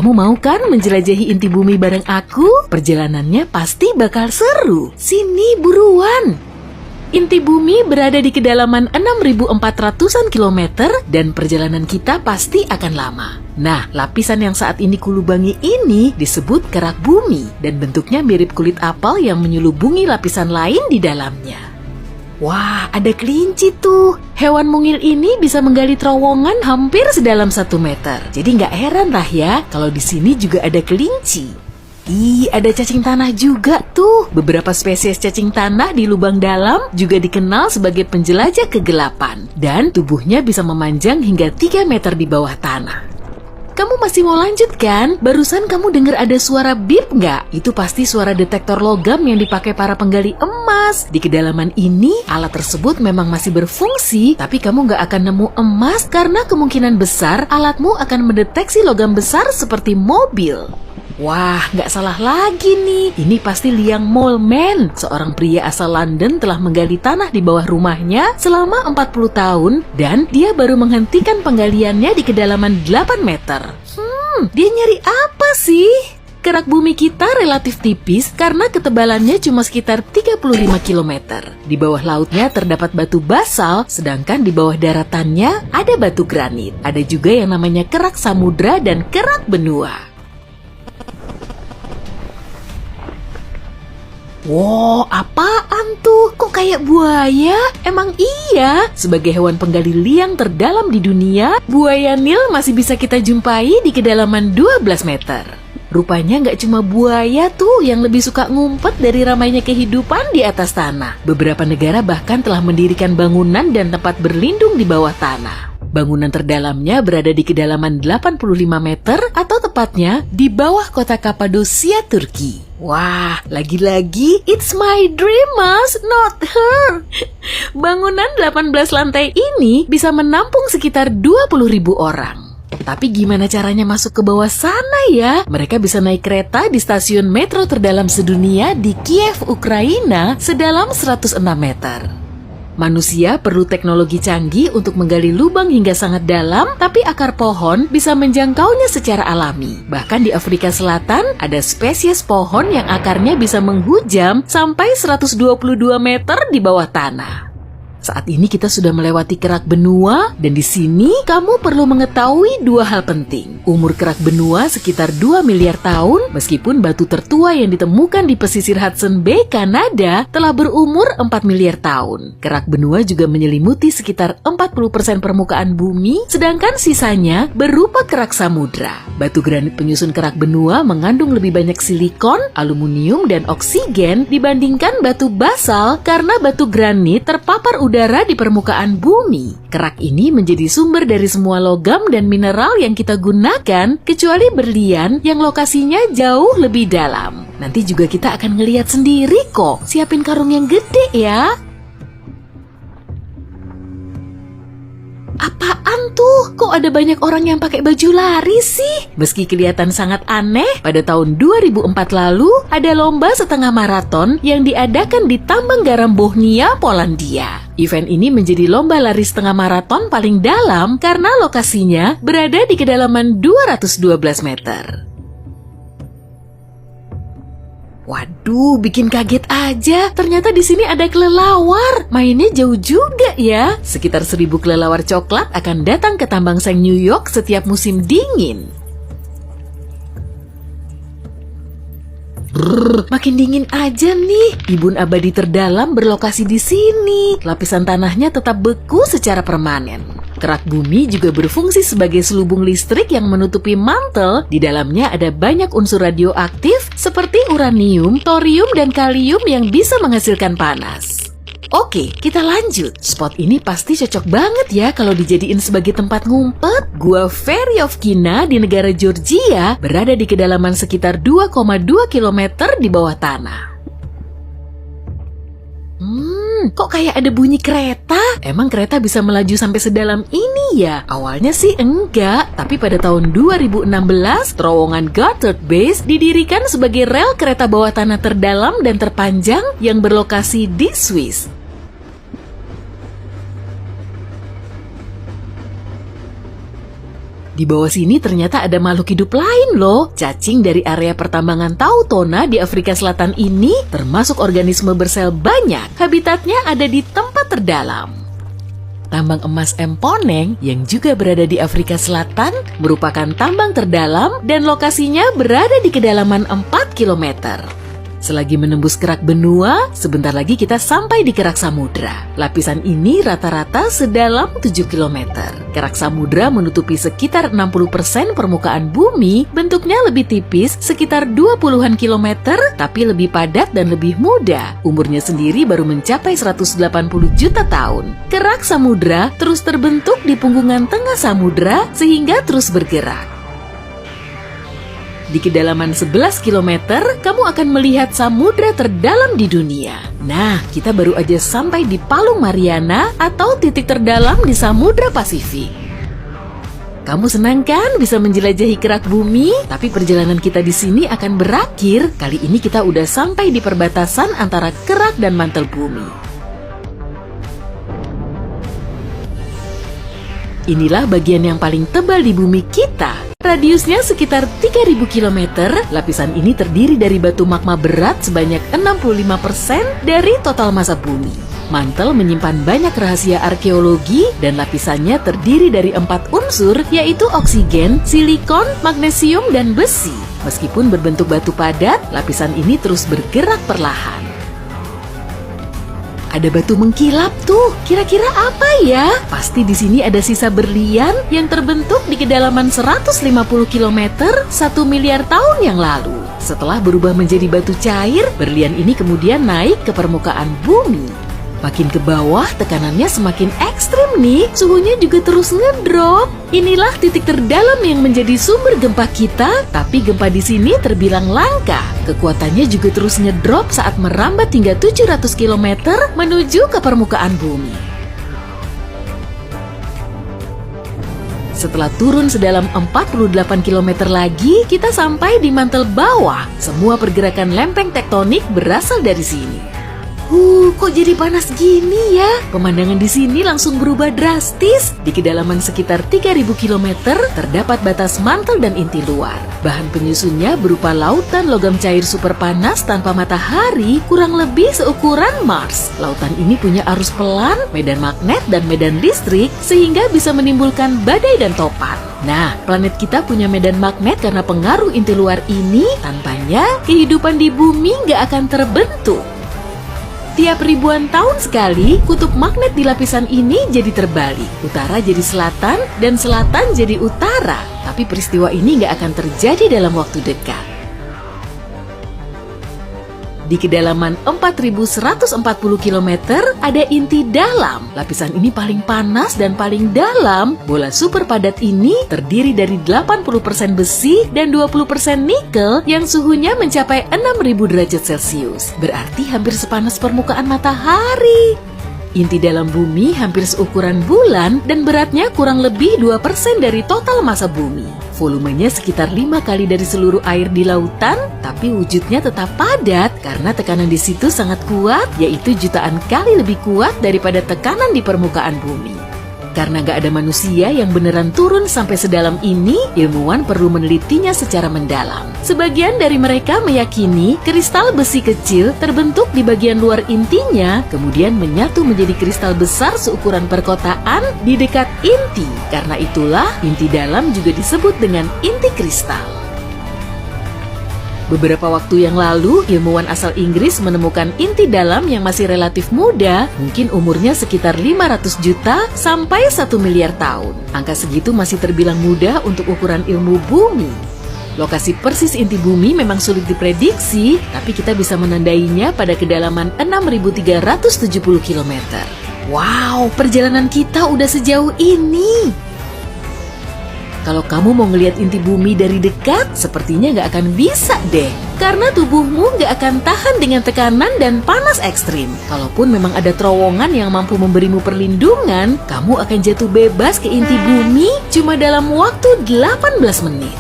Kamu mau kan menjelajahi inti bumi bareng aku? Perjalanannya pasti bakal seru. Sini buruan. Inti bumi berada di kedalaman 6.400-an kilometer dan perjalanan kita pasti akan lama. Nah, lapisan yang saat ini kulubangi ini disebut kerak bumi dan bentuknya mirip kulit apel yang menyelubungi lapisan lain di dalamnya. Wah, ada kelinci tuh. Hewan mungil ini bisa menggali terowongan hampir sedalam 1 meter. Jadi nggak heran lah ya kalau di sini juga ada kelinci. Ih, ada cacing tanah juga tuh. Beberapa spesies cacing tanah di lubang dalam juga dikenal sebagai penjelajah kegelapan. Dan tubuhnya bisa memanjang hingga 3 meter di bawah tanah. Kamu masih mau lanjut kan? Barusan kamu dengar ada suara bip nggak? Itu pasti suara detektor logam yang dipakai para penggali emas. Di kedalaman ini, alat tersebut memang masih berfungsi, tapi kamu nggak akan nemu emas karena kemungkinan besar alatmu akan mendeteksi logam besar seperti mobil. Wah, nggak salah lagi nih. Ini pasti Liang Moleman. Seorang pria asal London telah menggali tanah di bawah rumahnya selama 40 tahun dan dia baru menghentikan penggaliannya di kedalaman 8 meter. Dia nyari apa sih? Kerak bumi kita relatif tipis karena ketebalannya cuma sekitar 35 km. Di bawah lautnya terdapat batu basal, sedangkan di bawah daratannya ada batu granit. Ada juga yang namanya kerak samudra dan kerak benua. Wow, apaan tuh? Kok kayak buaya? Emang iya, sebagai hewan penggali liang terdalam di dunia, buaya Nil masih bisa kita jumpai di kedalaman 12 meter. Rupanya nggak cuma buaya tuh yang lebih suka ngumpet dari ramainya kehidupan di atas tanah. Beberapa negara bahkan telah mendirikan bangunan dan tempat berlindung di bawah tanah. Bangunan terdalamnya berada di kedalaman 85 meter atau tepatnya di bawah kota Kapadosia, Turki. Wah, lagi-lagi it's my dream, Mas, not her. Bangunan 18 lantai ini bisa menampung sekitar 20.000 orang. Tapi gimana caranya masuk ke bawah sana ya? Mereka bisa naik kereta di stasiun metro terdalam sedunia di Kiev, Ukraina sedalam 106 meter. Manusia perlu teknologi canggih untuk menggali lubang hingga sangat dalam, tapi akar pohon bisa menjangkaunya secara alami. Bahkan di Afrika Selatan, ada spesies pohon yang akarnya bisa menghujam sampai 122 meter di bawah tanah. Saat ini kita sudah melewati kerak benua, dan di sini kamu perlu mengetahui 2 hal penting. Umur kerak benua sekitar 2 miliar tahun, meskipun batu tertua yang ditemukan di pesisir Hudson Bay, Kanada, telah berumur 4 miliar tahun. Kerak benua juga menyelimuti sekitar 40% permukaan bumi, sedangkan sisanya berupa kerak samudra. Batu granit penyusun kerak benua mengandung lebih banyak silikon, aluminium, dan oksigen dibandingkan batu basal karena batu granit terpapar udara di permukaan bumi. Kerak ini menjadi sumber dari semua logam dan mineral yang kita gunakan, kecuali berlian yang lokasinya jauh lebih dalam. Nanti juga kita akan ngelihat sendiri kok. Siapin karung yang gede ya. Apaan tuh? Kok ada banyak orang yang pakai baju lari sih? Meski kelihatan sangat aneh, pada tahun 2004 lalu ada lomba setengah maraton yang diadakan di tambang garam Bohnia, Polandia. Event ini menjadi lomba lari setengah maraton paling dalam karena lokasinya berada di kedalaman 212 meter. Waduh, bikin kaget aja. Ternyata di sini ada kelelawar. Mainnya jauh juga ya. Sekitar 1.000 kelelawar coklat akan datang ke tambang seng New York setiap musim dingin. Makin dingin aja nih. Bibun abadi terdalam berlokasi di sini. Lapisan tanahnya tetap beku secara permanen. Kerak bumi juga berfungsi sebagai selubung listrik yang menutupi mantel. Di dalamnya ada banyak unsur radioaktif seperti uranium, thorium, dan kalium yang bisa menghasilkan panas. Oke, kita lanjut. Spot ini pasti cocok banget ya kalau dijadiin sebagai tempat ngumpet. Gua Feryovkina di negara Georgia berada di kedalaman sekitar 2,2 km di bawah tanah. Kok kayak ada bunyi kereta? Emang kereta bisa melaju sampai sedalam ini ya? Awalnya sih enggak, tapi pada tahun 2016, terowongan Gotthard Base didirikan sebagai rel kereta bawah tanah terdalam dan terpanjang yang berlokasi di Swiss. Di bawah sini ternyata ada makhluk hidup lain loh. Cacing dari area pertambangan Tautona di Afrika Selatan ini termasuk organisme bersel banyak. Habitatnya ada di tempat terdalam. Tambang emas Emponeng yang juga berada di Afrika Selatan merupakan tambang terdalam dan lokasinya berada di kedalaman 4 km. Selagi menembus kerak benua, sebentar lagi kita sampai di kerak samudra. Lapisan ini rata-rata sedalam 7 km. Kerak samudra menutupi sekitar 60% permukaan bumi, bentuknya lebih tipis sekitar 20-an kilometer, tapi lebih padat dan lebih muda. Umurnya sendiri baru mencapai 180 juta tahun. Kerak samudra terus terbentuk di punggungan tengah samudra sehingga terus bergerak. Di kedalaman 11 km, kamu akan melihat samudra terdalam di dunia. Nah, kita baru aja sampai di Palung Mariana atau titik terdalam di Samudra Pasifik. Kamu senang kan bisa menjelajahi kerak bumi? Tapi perjalanan kita di sini akan berakhir. Kali ini kita udah sampai di perbatasan antara kerak dan mantel bumi. Inilah bagian yang paling tebal di bumi kita. Radiusnya sekitar 3000 km, lapisan ini terdiri dari batu magma berat sebanyak 65% dari total massa bumi. Mantel menyimpan banyak rahasia arkeologi dan lapisannya terdiri dari 4 unsur yaitu oksigen, silikon, magnesium, dan besi. Meskipun berbentuk batu padat, lapisan ini terus bergerak perlahan. Ada batu mengkilap tuh. Kira-kira apa ya? Pasti di sini ada sisa berlian yang terbentuk di kedalaman 150 km 1 miliar tahun yang lalu. Setelah berubah menjadi batu cair, berlian ini kemudian naik ke permukaan bumi. Makin ke bawah, tekanannya semakin ekstrim nih. Suhunya juga terus ngedrop. Inilah titik terdalam yang menjadi sumber gempa kita, tapi gempa di sini terbilang langka. Kekuatannya juga terus ngedrop saat merambat hingga 700 km menuju ke permukaan bumi. Setelah turun sedalam 48 km lagi, kita sampai di mantel bawah. Semua pergerakan lempeng tektonik berasal dari sini. Kok jadi panas gini ya? Pemandangan di sini langsung berubah drastis. Di kedalaman sekitar 3000 km terdapat batas mantel dan inti luar. Bahan penyusunnya berupa lautan logam cair super panas tanpa matahari, kurang lebih seukuran Mars. Lautan ini punya arus pelan, medan magnet, dan medan listrik sehingga bisa menimbulkan badai dan topan. Nah, planet kita punya medan magnet karena pengaruh inti luar ini. Tanpanya, kehidupan di bumi nggak akan terbentuk. Tiap ribuan tahun sekali, kutub magnet di lapisan ini jadi terbalik. Utara jadi selatan, dan selatan jadi utara. Tapi peristiwa ini nggak akan terjadi dalam waktu dekat. Di kedalaman 4140 km, ada inti dalam. Lapisan ini paling panas dan paling dalam. Bola super padat ini terdiri dari 80% besi dan 20% nikel yang suhunya mencapai 6000 derajat Celcius. Berarti hampir sepanas permukaan matahari. Inti dalam bumi hampir seukuran bulan dan beratnya kurang lebih 2% dari total massa bumi. Volumenya sekitar 5 kali dari seluruh air di lautan, tapi wujudnya tetap padat karena tekanan di situ sangat kuat, yaitu jutaan kali lebih kuat daripada tekanan di permukaan bumi. Karena nggak ada manusia yang beneran turun sampai sedalam ini, ilmuwan perlu menelitinya secara mendalam. Sebagian dari mereka meyakini kristal besi kecil terbentuk di bagian luar intinya, kemudian menyatu menjadi kristal besar seukuran perkotaan di dekat inti. Karena itulah, inti dalam juga disebut dengan inti kristal. Beberapa waktu yang lalu, ilmuwan asal Inggris menemukan inti dalam yang masih relatif muda, mungkin umurnya sekitar 500 juta sampai 1 miliar tahun. Angka segitu masih terbilang muda untuk ukuran ilmu bumi. Lokasi persis inti bumi memang sulit diprediksi, tapi kita bisa menandainya pada kedalaman 6370 km. Wow, perjalanan kita udah sejauh ini. Kalau kamu mau ngelihat inti bumi dari dekat, sepertinya nggak akan bisa deh. Karena tubuhmu nggak akan tahan dengan tekanan dan panas ekstrim. Kalaupun memang ada terowongan yang mampu memberimu perlindungan, kamu akan jatuh bebas ke inti bumi cuma dalam waktu 18 menit.